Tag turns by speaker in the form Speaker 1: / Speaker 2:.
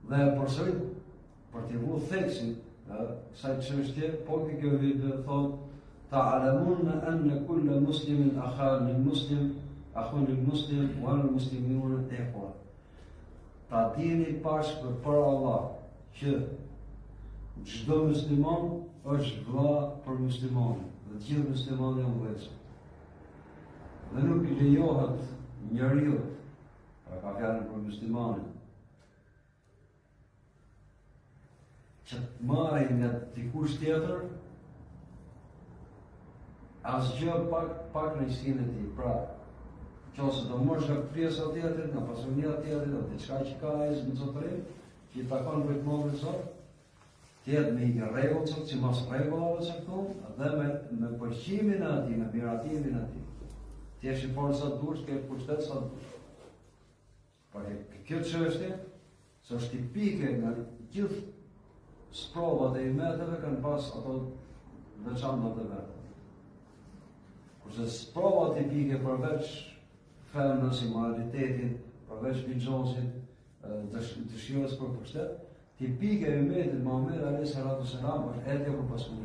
Speaker 1: Dhe e përsërit për t'i vu theksin kësaj çështje, po kjo video thotë ta'lamun anna kulla muslimin akhun lil muslim wal muslimun ikhwa. Ta dini bashkë për Allah që çdo musliman është vëlla për muslimanin, dhe të gjithë muslimanët janë vëllezër. Dhe nuk i lejohet njeriu, pra ka fjalën për muslimanin, që të marrë nga dikush tjetër asgjë pak në ishtinë e tij. Pra, nëse do mosh nga pjesa tjetër, nga pasunia tjetër, dhe diçka që ka ai në zotërim, që i takon vetëm Zot, tjetë me një rregull që mos rregullave caktuar, dhe me përqimin e atij, me miratimin e atij. Ti je i fortë sa dush, ke pushtet sa dush. Por kjo çështje, se është tipike nga gjithë sprovat e imeteve kanë pas ato veçantat e veta. Kurse sprova tipike përveç femnës, immoralitetin, përveç vigjonsit, dëshirës për pushtet, tipike e imetit Muhammed alayhi salatu selam është etja për pasunin.